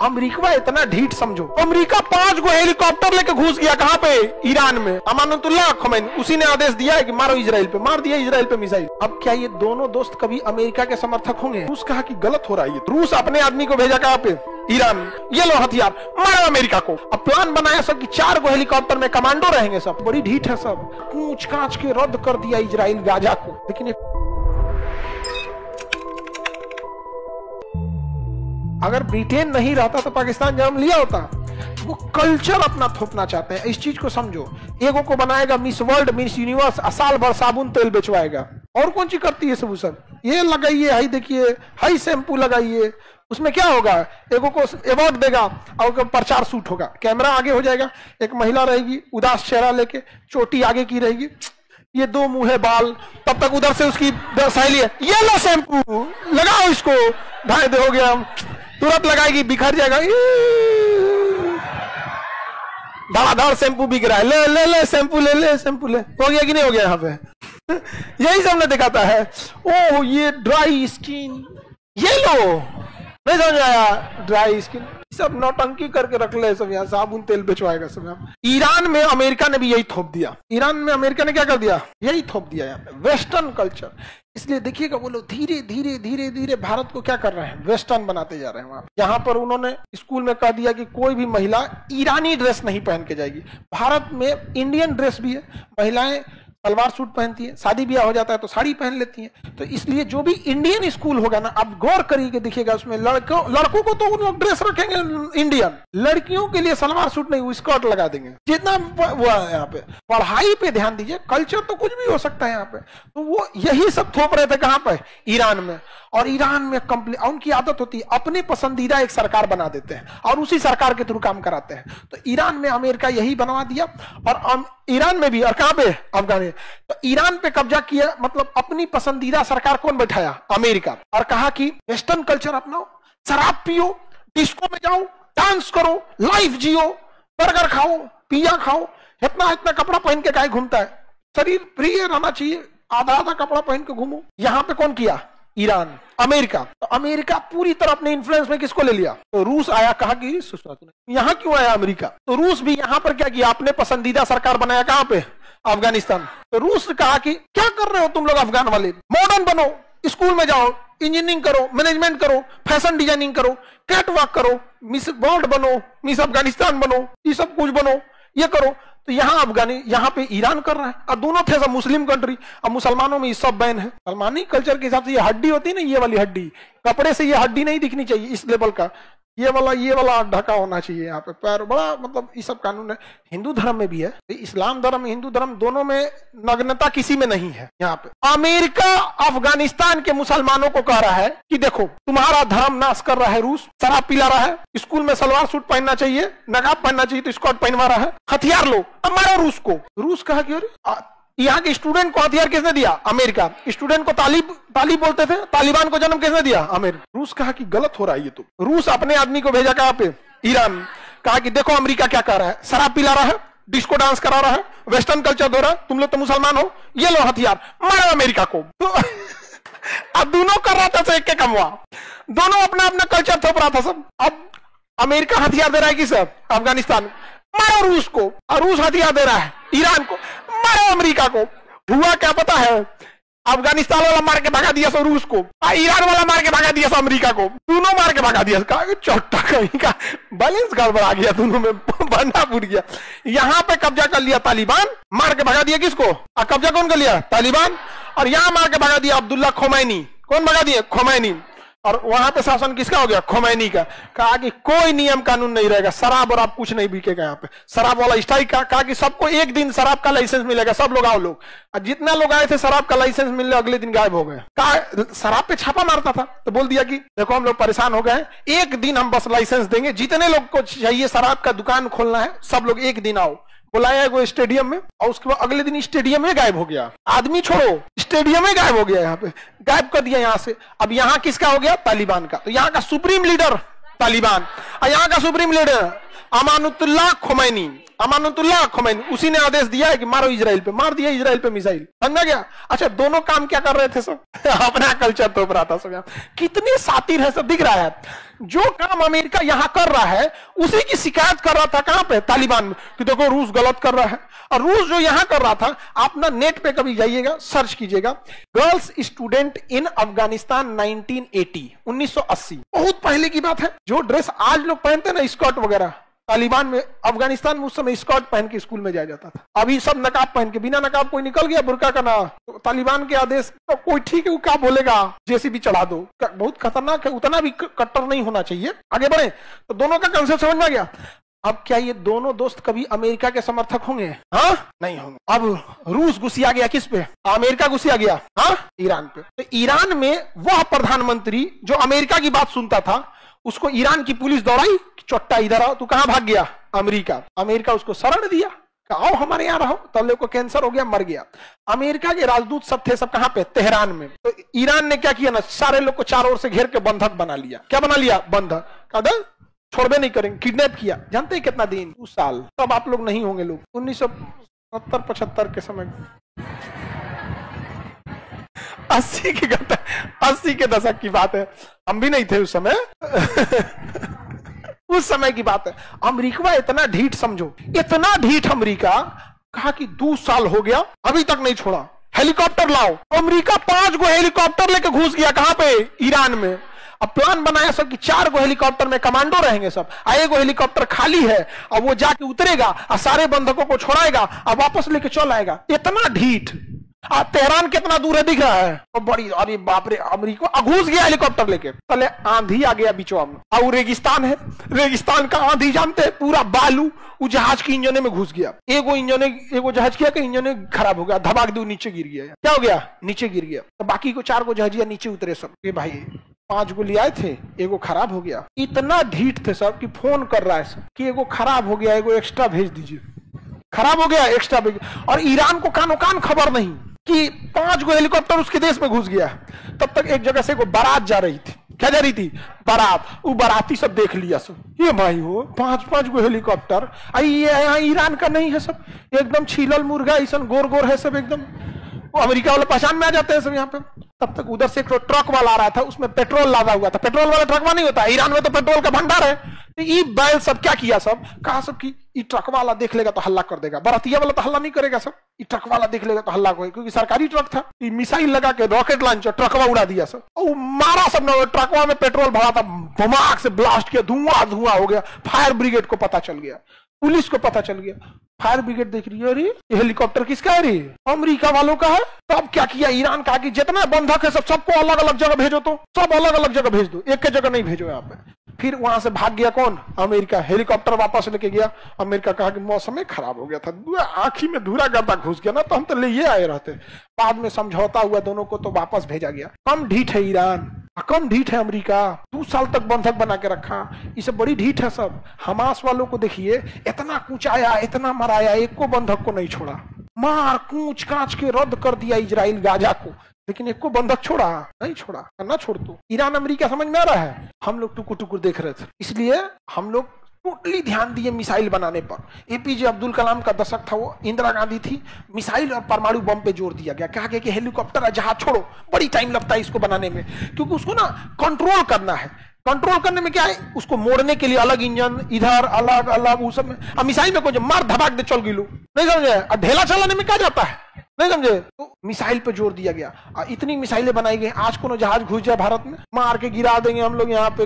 America इतना ढीठ समझो, अमेरिका 5 गो हेलीकॉप्टर लेके घुस गया कहां पे, ईरान में। अमानुतुल्लाह खमैनी उसी ने आदेश दिया है कि मारो इजराइल पे, मार दिया इजराइल पे मिसाइल। अब क्या ये दोनों दोस्त कभी अमेरिका के समर्थक होंगे? रूस कहा कि गलत हो रहा है, रूस अपने आदमी को भेजा कहां पे, ईरान, ये लो हथियार, मारो अमेरिका को। अब प्लान बनाया सब कि 4 गो हेलीकॉप्टर में कमांडो रहेंगे, सब बड़ी ढीठ है, सब कूच कांच के रद्द कर दिया इजराइल गाजा को। लेकिन अगर ब्रिटेन नहीं रहता तो पाकिस्तान जन्म लिया होता। वो कल्चर अपना थोपना चाहते हैं, इस चीज को समझो। एगो को बनाएगा मिस वर्ल्ड, मिस यूनिवर्स, साल भर साबुन तेल बेचवाएगा। और कौन चीज करती है सब, ये लगाइए, हाई देखिए, हाई शैम्पू लगाइए, उसमें क्या होगा, एगो को अवार्ड देगा और प्रचार सूट होगा, कैमरा आगे हो जाएगा, एक महिला रहेगी उदास चेहरा लेके, चोटी आगे की रहेगी, ये 2 मुंह है बाल, तब तक उधर से उसकी सहेली है, ये लो शैम्पू लगाओ इसको, ढाई दे हो गया, तुरंत लगाएगी, बिखर जाएगा, धड़ाधड़ शैम्पू बिक रहा है, ले ले ले शैम्पू, ले ले शैम्पू, ले, हो गया कि नहीं हो गया यहाँ पे। यही सब दिखाता है। ओह ये ड्राई स्किन, ये लो, नहीं समझ आया, ड्राई स्किन, सब नौटंकी करके रख ले, सब यहाँ साबुन तेल बेचवाएगा सब यहाँ। ईरान में अमेरिका ने भी यही थोप दिया, ईरान में अमेरिका ने क्या कर दिया, यही थोप दिया यहाँ पे, वेस्टर्न कल्चर। इसलिए देखिएगा वो लोग धीरे धीरे धीरे धीरे भारत को क्या कर रहे हैं, वेस्टर्न बनाते जा रहे हैं। यहाँ पर उन्होंने स्कूल में कह दिया कि कोई भी महिला ईरानी ड्रेस नहीं पहन के जाएगी। भारत में इंडियन ड्रेस भी है, महिलाएं सलवार सूट पहनती है, शादी ब्याह हो जाता है तो साड़ी पहन लेती हैं। तो इसलिए जो भी इंडियन स्कूल होगा ना, आप गौर करिए देखिएगा उसमें लड़कों को तो उन लोग ड्रेस रखेंगे इंडियन, लड़कियों के लिए सलवार सूट नहीं, वो स्कर्ट लगा देंगे। जितना वो है यहाँ पे, पढ़ाई पे ध्यान दीजिए, कल्चर तो कुछ भी हो सकता है यहाँ पे। तो वो यही सब थोप रहे थे कहाँ पे, ईरान में। और ईरान में उनकी आदत होती है अपने पसंदीदा एक सरकार बना देते हैं और उसी सरकार के थ्रू काम कराते हैं। तो ईरान में अमेरिका यही बनवा दिया, और ईरान में भी, और कहां पे, अफगानिस्तान। तो ईरान पे कब्जा किया, मतलब अपनी पसंदीदा सरकार कौन बैठाया, अमेरिका। और कहा कि वेस्टर्न कल्चर अपनाओ, शराब पियो, डिस्को में जाओ, डांस करो, लाइफ जियो, बर्गर खाओ, पिज्जा खाओ, इतना इतना कपड़ा पहन के काहे घूमता है, शरीर प्रिय रहना चाहिए, आधा आधा कपड़ा पहन के घूमो। यहां पे कौन किया, ईरान, अमेरिका। तो अमेरिका पूरी तरह अपने इन्फ्लुएंस में किसको ले लिया, तो रूस आया, कहा कि यहाँ क्यों आया अमेरिका। तो रूस भी यहाँ पर क्या किया, अपने पसंदीदा सरकार बनाया, कहां पे, अफगानिस्तान। तो रूस ने कहा कि क्या कर रहे हो तुम लोग अफगान वाले, मॉडर्न बनो, स्कूल में जाओ, इंजीनियरिंग करो, मैनेजमेंट करो, फैशन डिजाइनिंग करो, कैट वॉक करो, मिस वर्ल्ड बनो, मिस अफगानिस्तान बनो, ये सब कुछ बनो, ये करो। तो यहाँ पे ईरान कर रहा है, और दोनों थे सब मुस्लिम कंट्री। अब मुसलमानों में ये सब बैन है। सलमानी कल्चर के हिसाब से ये हड्डी होती है ना, ये वाली हड्डी, कपड़े से ये हड्डी नहीं दिखनी चाहिए, इस लेवल का ये वाला ढका होना चाहिए यहाँ पे, पैर बड़ा, मतलब ये सब कानून है। हिंदू धर्म में भी है, इस्लाम धर्म, हिंदू धर्म, दोनों में नग्नता किसी में नहीं है। यहाँ पे अमेरिका अफगानिस्तान के मुसलमानों को कह रहा है कि देखो तुम्हारा धर्म नाश कर रहा है रूस, शराब पिला रहा है, स्कूल में सलवार सूट पहनना चाहिए, नकाब पहनना चाहिए तो स्कर्ट पहनवा रहा है, हथियार लो, अब मारो रूस को। रूस कहा कि अरे यहाँ के स्टूडेंट को हथियार किसने दिया, अमेरिका। स्टूडेंट को तालिब बोलते थे, तालिबान को जन्म किसने दिया, अमेरिका। रूस कहा कि गलत हो रहा है ये तो। रूस अपने आदमी को भेजा कहां पे, ईरान। कहा कि देखो अमेरिका क्या कर रहा है, शराब पिला रहा है, डिस्को डांस करा रहा है, वेस्टर्न कल्चर दो रहा है, तुम लोग तो मुसलमान हो, ये लो हथियार, मारो अमेरिका को। तो अब दोनों कर रहा था, एक के कमवा, दोनों अपना अपना कल्चर थोप रहा था सब। अब अमेरिका हथियार दे रहा है किस, अफगानिस्तान, मारो रूस को, और रूस हथियार दे रहा है ईरान को, मारो अमेरिका को। हुआ क्या पता है, अफगानिस्तान वाला मार के भगा दिया सो रूस को, ईरान वाला मार के भगा दिया सो अमेरिका को, दोनों मार के भगा दिया। चौथा कहीं का बैलेंस गड़बड़ा गया, दोनों में बंदा फूट गया। यहाँ पे कब्जा कर लिया तालिबान, मार के भगा दिया किसको, कब्जा कौन कर लिया, तालिबान। और यहाँ मार के भगा दिया अब्दुल्ला खोमैनी, कौन भगा दिया, खोमैनी। और वहां पे शासन किसका हो गया, खोमैनी का। कहा कि कोई नियम कानून नहीं रहेगा, शराब और आप कुछ नहीं बिकेगा यहाँ पे, शराब वाला स्ट्राइक का। कहा कि सबको एक दिन शराब का लाइसेंस मिलेगा, सब लोग आओ लोग। और जितना लोग आए थे शराब का लाइसेंस मिलने अगले दिन गायब हो गए। कहा शराब पे छापा मारता था, तो बोल दिया कि देखो हम लोग परेशान हो गए, एक दिन हम बस लाइसेंस देंगे, जितने लोग को चाहिए शराब का दुकान खोलना है सब लोग एक दिन आओ। बुलाया वो स्टेडियम में, और उसके बाद अगले दिन स्टेडियम में गायब हो गया। आदमी छोड़ो, स्टेडियम में गायब हो गया, यहाँ पे गायब कर दिया यहाँ से। अब यहाँ किसका हो गया, तालिबान का। तो यहाँ का सुप्रीम लीडर तालिबान, और यहाँ का सुप्रीम लीडर अमानुतुल्लाह खोमैनी। अमानुतुल्लाह खोमैनी, उसी ने आदेश दिया है कि मारो इजराइल पे, मार दिया इजराइल पे मिसाइल। समझा गया? अच्छा, दोनों काम क्या कर रहे थे सब? अपना कल्चर तोप रहा था सब। कितने सातिर है सब, दिख रहा है। जो काम अमेरिका यहां कर रहा है उसी की शिकायत कर रहा था कहां पे? तालिबान में, कि देखो रूस गलत कर रहा है। और रूस जो यहां कर रहा था, आप ना नेट पे कभी जाइएगा, सर्च कीजिएगा, गर्ल्स स्टूडेंट इन अफगानिस्तान 1980, बहुत पहले की बात है। जो ड्रेस आज लोग पहनते हैं ना, स्कर्ट वगैरह, तालिबान में, अफगानिस्तान में उस समय स्कर्ट पहन के स्कूल में जाया जाता था। अभी सब नकाब पहन के, बिना नकाब कोई निकल गया बुर्का का ना, तो तालिबान के आदेश तो कोई ठीक है, वो क्या बोलेगा, जैसे भी चढ़ा दो, बहुत खतरनाक है, उतना भी कट्टर नहीं होना चाहिए। आगे बढ़े तो दोनों का कंसेप्ट समझ में आ गया। अब क्या ये दोनों दोस्त कभी अमेरिका के समर्थक होंगे? हाँ, नहीं होंगे। अब रूस घुसिया गया किस पे? अमेरिका घुसिया गया, हाँ, ईरान पे। तो ईरान में वह प्रधानमंत्री जो अमेरिका की बात सुनता था, उसको ईरान की पुलिस दौड़ाई, चोट्टा इधर आओ, तू कहां भाग गया? अमेरिका। अमेरिका उसको शरण दिया, आओ हमारे यहां रहो। तब लोग को कैंसर हो गया, मर गया। अमेरिका के राजदूत सब थे, सब कहां पे? तेहरान में। तो ईरान ने क्या किया ना, सारे लोग को चारों ओर से घेर के बंधक बना लिया। क्या बना लिया? बंधक। कदम छोड़बे नहीं करेंगे, किडनैप किया। जानते हैं कितना दिन? 2 साल। तब आप लोग नहीं होंगे लोग, 1970-75 के समय, 80 के दशक की बात है, हम भी नहीं थे उस समय। उस समय की बात है। अमेरिका इतना ढीठ, समझो इतना ढीठ अमेरिका, कहा कि 2 साल हो गया अभी तक नहीं छोड़ा, हेलीकॉप्टर लाओ। अमेरिका 5 गो हेलीकॉप्टर लेके घुस गया कहां पे? ईरान में। अब प्लान बनाया सब कि 4 गो हेलीकॉप्टर में कमांडो रहेंगे सब, एक हेलीकॉप्टर खाली है, अब वो जाके उतरेगा और सारे बंधकों को छोड़ाएगा और वापस लेके चल आएगा। इतना ढीठ। तेहरान कितना दूर है दिख रहा है? तो बड़ी, अरे बाप रे, अमेरिका घुस गया हेलीकॉप्टर लेके। पहले आंधी आ गया बीचों में, और रेगिस्तान है, रेगिस्तान का आंधी जानते हैं, पूरा बालू, वो जहाज की इंजन में घुस गया। एगो जहाज किया कि इंजन खराब हो गया, धमाक दो नीचे गिर गया। क्या हो गया? नीचे गिर गया। तो बाकी को 4 गो जहाजिया नीचे उतरे सब। ये भाई 5 गो ले आए थे, एगो खराब हो गया। इतना ढीठ थे सब कि फोन कर रहा है सब कि एगो खराब हो गया, एगो एक्स्ट्रा भेज दीजिए, खराब हो गया एक्स्ट्रा भेज। और ईरान को कानो कान खबर नहीं कि 5 गो हेलीकॉप्टर उसके देश में घुस गया। तब तक एक जगह से एगो बारात जा रही थी। क्या जा रही थी? बारात। वो बाराती सब देख लिया सब, ये भाई हो 5 गो हेलीकॉप्टर, ये ईरान का नहीं है सब, एकदम छीलल मुर्गा ऐसा गोर गोर है सब, एकदम वो अमेरिका वाले पहचान में आ जाते हैं सब यहाँ पे। तब तक उधर से एक ट्रक वाला आ रहा था, उसमें पेट्रोल लादा हुआ था। पेट्रोल वाला ट्रक नहीं होता, ईरान में तो पेट्रोल का भंडार है। तो ये बैल सब क्या किया, सब कहा सब कि ये ट्रक वाला देख लेगा तो हल्ला कर देगा, बरातिया वाला तो हल्ला नहीं करेगा सब, ये ट्रक वाला देख लेगा तो हल्ला करेगा, क्योंकि सरकारी ट्रक था। ये मिसाइल लगा के रॉकेट लॉन्चर ट्रकवा उड़ा दिया सब, और मारा सब न। ट्रकवा में पेट्रोल भरा था, धमाक से ब्लास्ट किया, धुआं हो गया। फायर ब्रिगेड को पता चल गया, पुलिस को पता चल गया। फायर ब्रिगेड देख रही है, अरे ये हेलीकॉप्टर किसका है? रे अमेरिका वालों का है। तब क्या किया ईरान, कहा कि जितना बंधक है सबको अलग अलग जगह भेजो, तो सब अलग अलग जगह भेज दो, एक के जगह नहीं भेजो यहाँ पे। फिर वहां से भाग गया कौन? अमेरिका। हेलीकॉप्टर वापस लेके गया। अमेरिका कहा कि मौसम खराब हो गया था, आंखी में धूरा गर्दा घुस गया ना, तो हम तो ले ये आए रहते। बाद में समझौता हुआ दोनों को, तो वापस भेजा गया। कम ढीठ है ईरान, कम ढीठ है अमेरिका। 2 साल तक बंधक बना के रखा, ये सब बड़ी ढीठ है सब। हमास वालों को देखिए, इतना कूचाया, इतना मराया, एक को बंधक को नहीं छोड़ा, मार कूच कांच के रद्द कर दिया इजराइल गाजा को, लेकिन एक को बंधक छोड़ा नहीं, छोड़ा ना, छोड़ दो। ईरान अमेरिका समझ में आ रहा है? हम लोग टुकुर टुकुर देख रहे थे, इसलिए हम लोग टोटली ध्यान दिए मिसाइल बनाने पर। एपीजे अब्दुल कलाम का दशक था वो, इंदिरा गांधी थी, मिसाइल और परमाणु बम पे जोर दिया गया। कहा गया कि हेलीकॉप्टर और जहाज छोड़ो, बड़ी टाइम लगता है इसको बनाने में, क्योंकि उसको ना कंट्रोल करना है। कंट्रोल करने में क्या है, उसको मोड़ने के लिए अलग इंजन, इधर अलग अलग, उस सब में। अब मिसाइल में कोई मार धमाक दे चल गिलू, नहीं समझे? और ढेला चलाने में क्या जाता है, नहीं समझे? तो मिसाइल पे जोर दिया गया, इतनी मिसाइलें बनाई गई। आज कोनो जहाज घुस जाए भारत में, मार के गिरा देंगे हम लोग यहाँ पे।